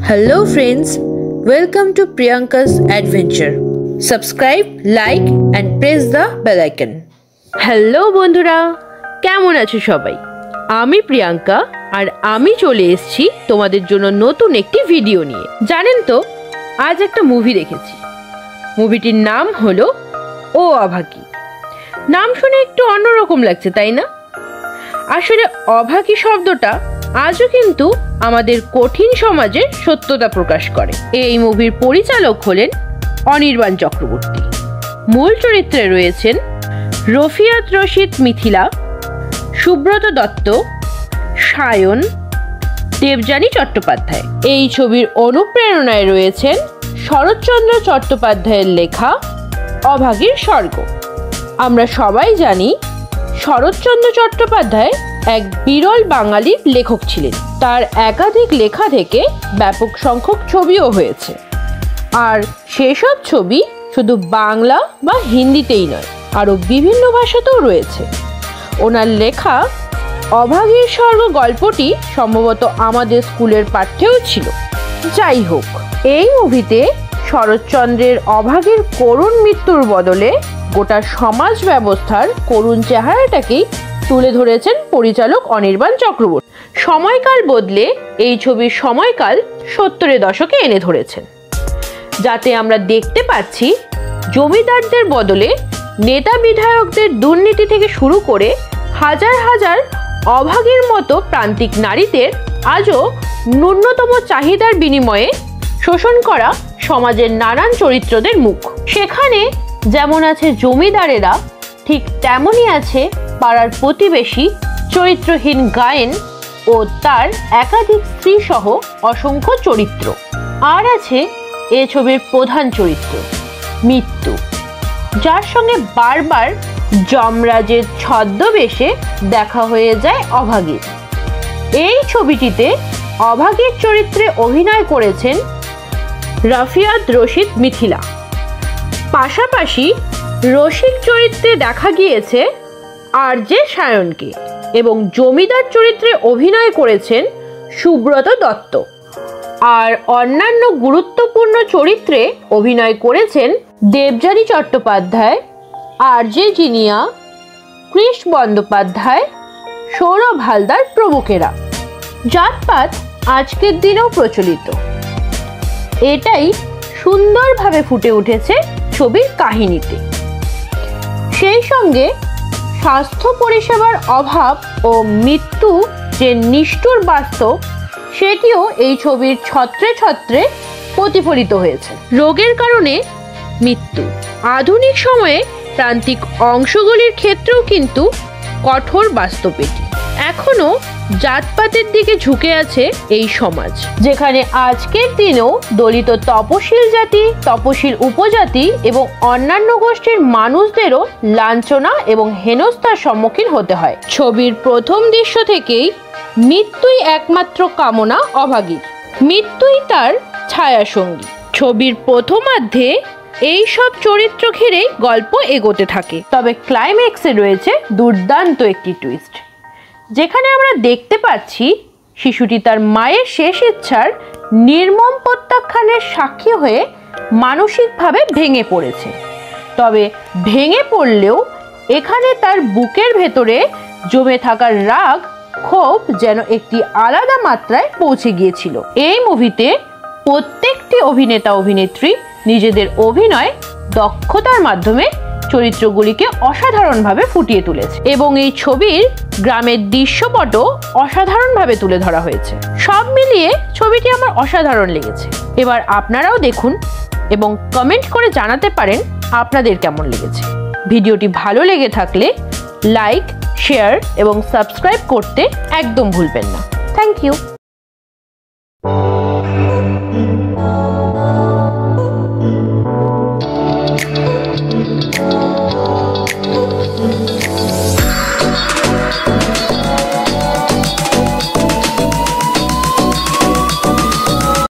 Hello friends, welcome to Priyanka's Adventure. Subscribe, like and press the bell icon. Hello বন্ধুরা, কেমন আছো সবাই? আমি প্রিয়াঙ্কা আর আমি চলে এসেছি তোমাদের জন্য নতুন একটি ভিডিও নিয়ে। জানেন তো, আজ একটা মুভি দেখেছি। মুভিটির নাম হলো ও অভাগী। নাম শুনে একটু অন্যরকম লাগছে, তাই না? আসলে অভাগী শব্দটা আজও কিন্তু আমাদের কঠিন সমাজের সত্যতা প্রকাশ করে। এই মুভির পরিচালক হলেন অনির্বাণ চক্রবর্তী। মূল চরিত্রে রয়েছেন রফিয়াত রশিদ মিথিলা, সুব্রত দত্ত, সায়ন, দেবযানী চট্টোপাধ্যায়। এই ছবির অনুপ্রেরণায় রয়েছেন শরৎচন্দ্র চট্টোপাধ্যায়ের লেখা অভাগীর স্বর্গ। আমরা সবাই জানি শরৎচন্দ্র চট্টোপাধ্যায় এক বিরল বাঙালি লেখক ছিলেন। তার একাধিক লেখা থেকে ব্যাপক সংখ্যক ছবিও হয়েছে। আর সেসব ছবি শুধু বাংলা বা হিন্দিতেই নয়, আরও বিভিন্ন ভাষাতেও রয়েছে। ওনার লেখা অভাগীর স্বর্গ গল্পটি সম্ভবত আমাদের স্কুলের পাঠ্যেও ছিল। যাই হোক, এই মুভিতে শরৎচন্দ্রের অভাগীর করুণ মৃত্যুর বদলে গোটা সমাজ ব্যবস্থার করুণ চেহারাটাকেই তুলে ধরেছেন পরিচালক অনির্বাণ চক্রবর্তী। সময়কাল বদলে এই ছবির সময়কাল 70-এর দশকে এনে ধরেছেন, যাতে আমরা দেখতে পাচ্ছি জমিদারদের বদলে নেতা বিধায়কদের দুর্নীতি থেকে শুরু করে হাজার হাজার অভাগীর মতো প্রান্তিক নারীদের আজও ন্যূনতম চাহিদার বিনিময়ে শোষণ করা সমাজের নানান চরিত্রদের মুখ। সেখানে যেমন আছে জমিদারেরা, ঠিক তেমনই আছে পাড়ার প্রতিবেশী, চরিত্রহীন গায়েন ও তার একাধিক স্ত্রী সহ অসংখ্য চরিত্র। আর আছে এ ছবির প্রধান চরিত্র মৃত্যু, যার সঙ্গে বারবার যমরাজের ছদ্মবেশে দেখা হয়ে যায় অভাগীর। এই ছবিটিতে অভাগীর চরিত্রে অভিনয় করেছেন রফিয়াত রশিদ মিথিলা। পাশাপাশি রসিক চরিত্রে দেখা গিয়েছে আর.জে. সায়নকে এবং জমিদার চরিত্রে অভিনয় করেছেন সুব্রত দত্ত। আর অন্যান্য গুরুত্বপূর্ণ চরিত্রে অভিনয় করেছেন দেবযানী চট্টোপাধ্যায়, আর.জে. জিনিয়া, কৃষ বন্দ্যোপাধ্যায়, সৌরভ হালদার প্রমুখেরা। জাতপাত আজকের দিনেও প্রচলিত, এটাই সুন্দরভাবে ফুটে উঠেছে ছবির কাহিনীতে। সেই সঙ্গে স্বাস্থ্য পরিষেবার অভাব ও মৃত্যু যে নিষ্ঠুর বাস্তব, সেটিও এই ছবির ছত্রে ছত্রে প্রতিফলিত হয়েছে। রোগের কারণে মৃত্যু আধুনিক সময়ে প্রান্তিক অংশগুলির ক্ষেত্রেও কিন্তু কঠোর বাস্তব এটি। এখনো জাতপাতের দিকে ঝুঁকে আছে এই সমাজ, যেখানে আজকের দিনেও দলিত তপশিল জাতি, তপশিল উপজাতি এবং অন্যান্য গোষ্ঠীর মানুষদেরও লাঞ্ছনা এবং হেনস্থার সম্মুখীন হতে হয়। ছবির প্রথম দৃশ্য থেকেই মৃত্যুই একমাত্র কামনা অভাগীর, মৃত্যুই তার ছায়াসঙ্গী। ছবির প্রথমার্ধে এই সব চরিত্র ঘিরেই গল্প এগোতে থাকে। তবে ক্লাইম্যাক্সে রয়েছে দুর্দান্ত একটি টুইস্ট, যেখানে আমরা দেখতে পাচ্ছি শিশুটি তার মায়ের শেষ ইচ্ছার নির্মম প্রত্যাখ্যানের সাক্ষী হয়ে মানসিকভাবে ভেঙে পড়েছে। তবে ভেঙে পড়লেও এখানে তার বুকের ভেতরে জমে থাকার রাগ, ক্ষোভ যেন একটি আলাদা মাত্রায় পৌঁছে গিয়েছিল। এই মুভিতে প্রত্যেকটি অভিনেতা অভিনেত্রী নিজেদের অভিনয় দক্ষতার মাধ্যমে চরিত্রগুলিকে অসাধারণভাবে ফুটিয়ে তুলেছে এবং এই ছবির গ্রামের দৃশ্যপটও অসাধারণভাবে তুলে ধরা হয়েছে। সব মিলিয়ে ছবিটি আমার অসাধারণ লেগেছে। এবার আপনারাও দেখুন এবং কমেন্ট করে জানাতে পারেন আপনাদের কেমন লেগেছে। ভিডিওটি ভালো লেগে থাকলে লাইক, শেয়ার এবং সাবস্ক্রাইব করতে একদম ভুলবেন না। Thank you.